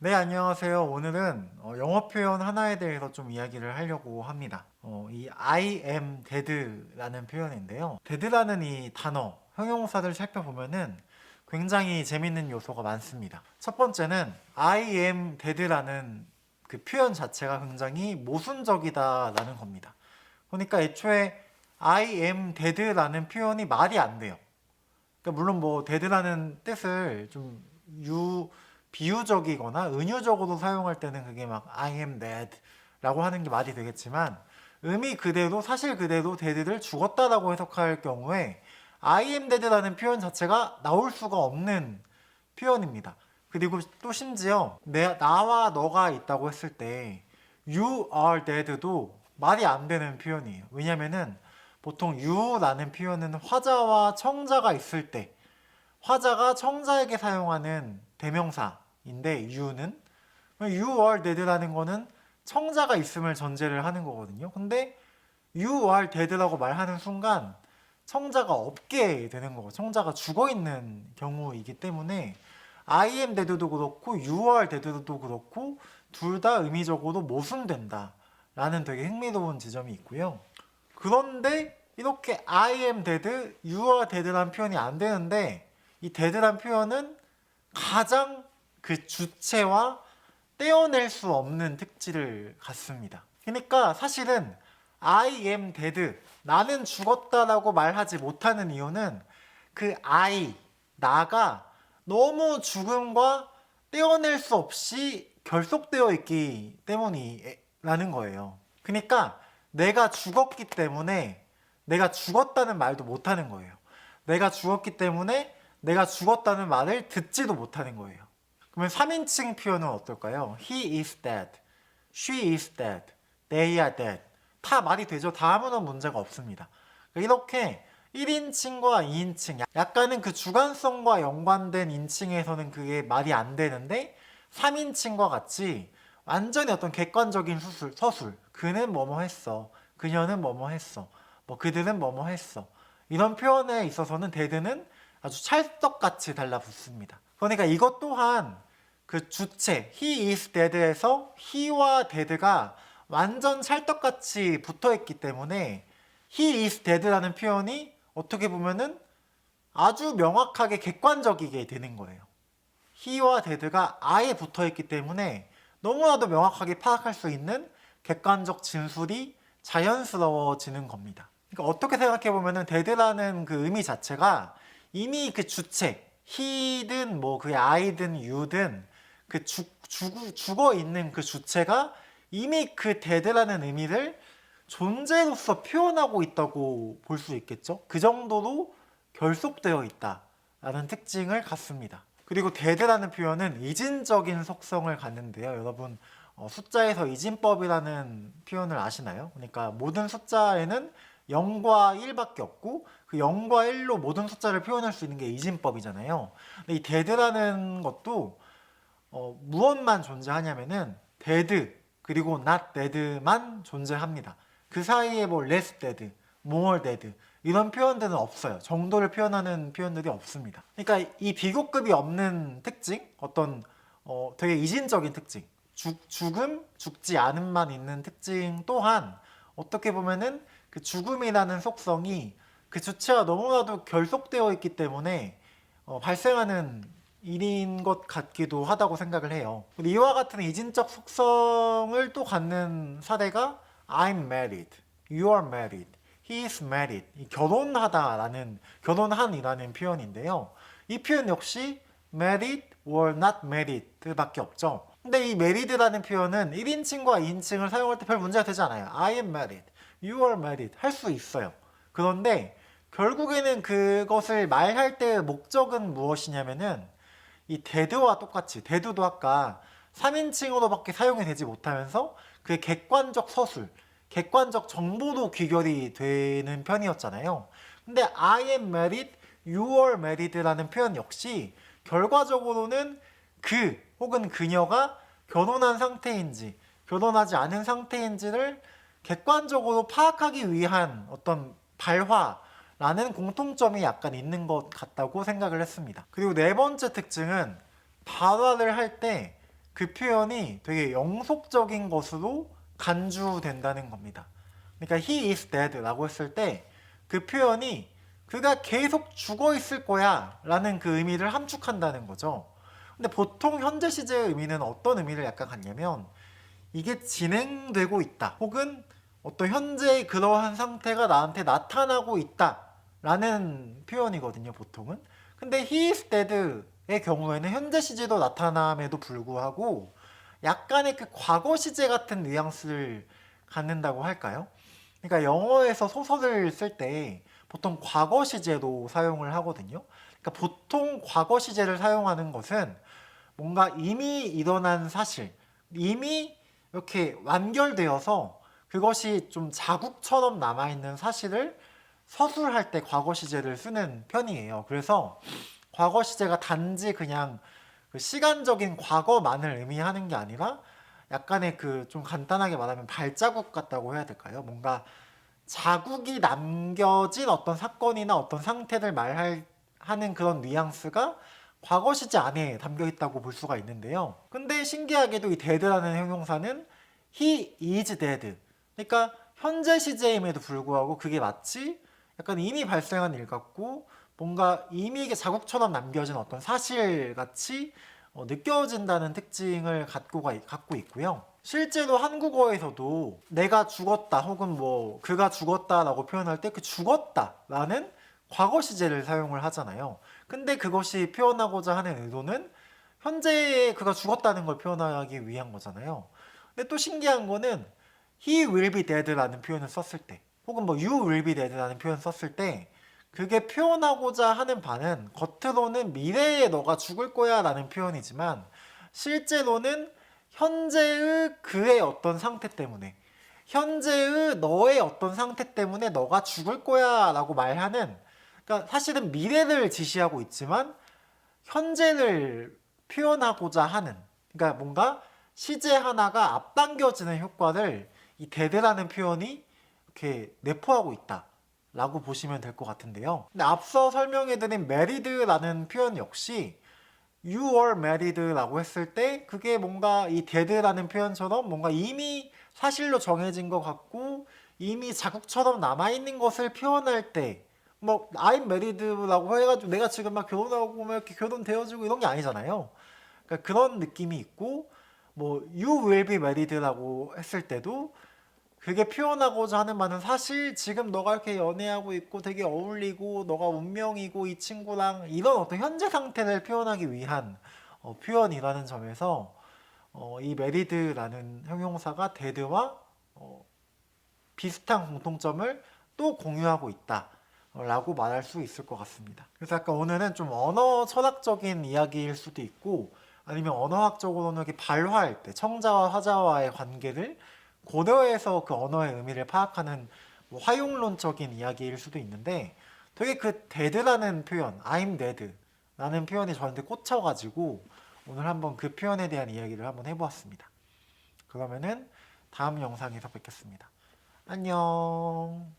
네, 안녕하세요. 오늘은 영어 표현 하나에 대해서 좀 이야기를 하려고 합니다. 이 I am dead라는 표현인데요. dead라는 이 단어, 형용사를 살펴보면은 굉장히 재밌는 요소가 많습니다. 첫 번째는 I am dead라는 그 표현 자체가 굉장히 모순적이다라는 겁니다. 그러니까 애초에 I am dead라는 표현이 말이 안 돼요. 그러니까 물론 뭐 dead라는 뜻을 좀 비유적이거나 은유적으로 사용할 때는 그게 막 I am dead 라고 하는 게 말이 되겠지만 의미 그대로 사실 그대로 dead를 죽었다라고 해석할 경우에 I am dead라는 표현 자체가 나올 수가 없는 표현입니다. 그리고 또 심지어 나와 너가 있다고 했을 때 you are dead도 말이 안 되는 표현이에요. 왜냐면은 보통 you라는 표현은 화자와 청자가 있을 때 화자가 청자에게 사용하는 대명사인데 you는 you are dead라는 거는 청자가 있음을 전제를 하는 거거든요. 근데 you are dead라고 말하는 순간 청자가 없게 되는 거고 청자가 죽어 있는 경우이기 때문에 I am dead도 그렇고 you are dead도 그렇고 둘 다 의미적으로 모순된다 라는 되게 흥미로운 지점이 있고요. 그런데 이렇게 I am dead, you are dead라는 표현이 안 되는데 이 dead라는 표현은 가장 그 주체와 떼어낼 수 없는 특질을 갖습니다. 그러니까 사실은 I am dead, 나는 죽었다라고 말하지 못하는 이유는 그 I, 나가 너무 죽음과 떼어낼 수 없이 결속되어 있기 때문이라는 거예요. 그러니까 내가 죽었기 때문에 내가 죽었다는 말도 못하는 거예요. 내가 죽었기 때문에 내가 죽었다는 말을 듣지도 못하는 거예요. 그러면 3인칭 표현은 어떨까요? He is dead, she is dead, they are dead. 다 말이 되죠? 다 아무런 문제가 없습니다. 이렇게 1인칭과 2인칭, 약간은 그 주관성과 연관된 인칭에서는 그게 말이 안 되는데 3인칭과 같이 완전히 어떤 객관적인 서술, 그는 뭐뭐 했어, 그녀는 뭐뭐 했어, 뭐 그들은 뭐뭐 했어, 이런 표현에 있어서는 데드는 아주 찰떡같이 달라붙습니다. 그러니까 이것 또한 그 주체 he is dead에서 he와 dead가 완전 찰떡같이 붙어있기 때문에 he is dead라는 표현이 어떻게 보면은 아주 명확하게 객관적이게 되는 거예요. he와 dead가 아예 붙어있기 때문에 너무나도 명확하게 파악할 수 있는 객관적 진술이 자연스러워지는 겁니다. 그러니까 어떻게 생각해 보면은 dead라는 그 의미 자체가 이미 그 주체 he든 뭐 그 I든 you든 그 죽어 있는 그 주체가 이미 그 dead라는 의미를 존재로서 표현하고 있다고 볼 수 있겠죠. 그 정도로 결속되어 있다라는 특징을 갖습니다. 그리고 dead라는 표현은 이진적인 속성을 갖는데요. 여러분 숫자에서 이진법이라는 표현을 아시나요? 그러니까 모든 숫자에는 0과 1밖에 없고 그 0과 1로 모든 숫자를 표현할 수 있는 게 이진법이잖아요. 근데 이 dead라는 것도 무엇만 존재하냐면은 dead 그리고 not dead만 존재합니다. 그 사이에 뭐 less dead, more dead 이런 표현들은 없어요. 정도를 표현하는 표현들이 없습니다. 그러니까 이 비교급이 없는 특징, 어떤 되게 이진적인 특징, 죽음, 죽지 않음만 있는 특징 또한 어떻게 보면은 그 죽음이라는 속성이 그 주체와 너무나도 결속되어 있기 때문에 발생하는 일인 것 같기도 하다고 생각을 해요. 이와 같은 이진적 속성을 또 갖는 사례가 I'm married, you are married, he is married. 이 결혼한이라는 표현인데요. 이 표현 역시 married or not married 밖에 없죠. 근데 이 married라는 표현은 1인칭과 2인칭을 사용할 때 별 문제가 되지 않아요. I am married, you are married 할 수 있어요. 그런데 결국에는 그것을 말할 때의 목적은 무엇이냐면은 이 dead와 똑같이 dead도 아까 3인칭으로밖에 사용이 되지 못하면서 그 객관적 서술, 객관적 정보도 귀결이 되는 편이었잖아요. 근데 I am married, you are married라는 표현 역시 결과적으로는 그 혹은 그녀가 결혼한 상태인지 결혼하지 않은 상태인지를 객관적으로 파악하기 위한 어떤 발화라는 공통점이 약간 있는 것 같다고 생각을 했습니다. 그리고 네 번째 특징은 발화를 할 때 그 표현이 되게 영속적인 것으로 간주된다는 겁니다. 그러니까 he is dead 라고 했을 때 그 표현이 그가 계속 죽어 있을 거야 라는 그 의미를 함축한다는 거죠. 근데 보통 현재 시제의 의미는 어떤 의미를 약간 갖냐면 이게 진행되고 있다 혹은 어떤 현재의 그러한 상태가 나한테 나타나고 있다 라는 표현이거든요, 보통은. 근데 he is dead의 경우에는 현재 시제도 나타남에도 불구하고 약간의 그 과거 시제 같은 뉘앙스를 갖는다고 할까요? 그러니까 영어에서 소설을 쓸 때 보통 과거 시제도 사용을 하거든요. 그러니까 보통 과거 시제를 사용하는 것은 뭔가 이미 일어난 사실, 이미 이렇게 완결되어서 그것이 좀 자국처럼 남아있는 사실을 서술할 때 과거 시제를 쓰는 편이에요. 그래서 과거 시제가 단지 그냥 그 시간적인 과거만을 의미하는 게 아니라 약간의 그 좀 간단하게 말하면 발자국 같다고 해야 될까요? 뭔가 자국이 남겨진 어떤 사건이나 어떤 상태를 말하는 그런 뉘앙스가 과거 시제 안에 담겨 있다고 볼 수가 있는데요. 근데 신기하게도 이 dead라는 형용사는 he is dead. 그러니까 현재 시제임에도 불구하고 그게 마치 약간 이미 발생한 일 같고 뭔가 이미 이게 자국처럼 남겨진 어떤 사실같이 느껴진다는 특징을 갖고 있고요. 실제로 한국어에서도 내가 죽었다 혹은 뭐 그가 죽었다라고 표현할 때 그 죽었다라는 과거 시제를 사용을 하잖아요. 근데 그것이 표현하고자 하는 의도는 현재에 그가 죽었다는 걸 표현하기 위한 거잖아요. 근데 또 신기한 거는 he will be dead라는 표현을 썼을 때 혹은 뭐 you will be dead라는 표현 썼을 때 그게 표현하고자 하는 바는 겉으로는 미래에 너가 죽을 거야 라는 표현이지만 실제로는 현재의 그의 어떤 상태 때문에 현재의 너의 어떤 상태 때문에 너가 죽을 거야 라고 말하는, 그러니까 사실은 미래를 지시하고 있지만 현재를 표현하고자 하는, 그러니까 뭔가 시제 하나가 앞당겨지는 효과를 이 dead라는 표현이 이렇게 내포하고 있다 라고 보시면 될 것 같은데요. 근데 앞서 설명해드린 married라는 표현 역시 you are married라고 했을 때 그게 뭔가 이 dead라는 표현처럼 뭔가 이미 사실로 정해진 것 같고 이미 자국처럼 남아있는 것을 표현할 때 뭐 I'm married라고 해가지고 내가 지금 막 결혼하고 막 이렇게 결혼되어지고 이런 게 아니잖아요. 그러니까 그런 느낌이 있고 뭐 you will be married라고 했을 때도 그게 표현하고자 하는 바는 사실 지금 너가 이렇게 연애하고 있고 되게 어울리고 너가 운명이고 이 친구랑 이런 어떤 현재 상태를 표현하기 위한 표현이라는 점에서 이 married라는 형용사가 dead와 비슷한 공통점을 또 공유하고 있다 라고 말할 수 있을 것 같습니다. 그래서 약간 오늘은 좀 언어 철학적인 이야기일 수도 있고 아니면 언어학적으로는 이렇게 발화할 때 청자와 화자와의 관계를 고려해서 그 언어의 의미를 파악하는 뭐 활용론적인 이야기일 수도 있는데 되게 그 dead라는 표현, I'm dead 라는 표현이 저한테 꽂혀가지고 오늘 한번 그 표현에 대한 이야기를 한번 해보았습니다. 그러면은 다음 영상에서 뵙겠습니다. 안녕.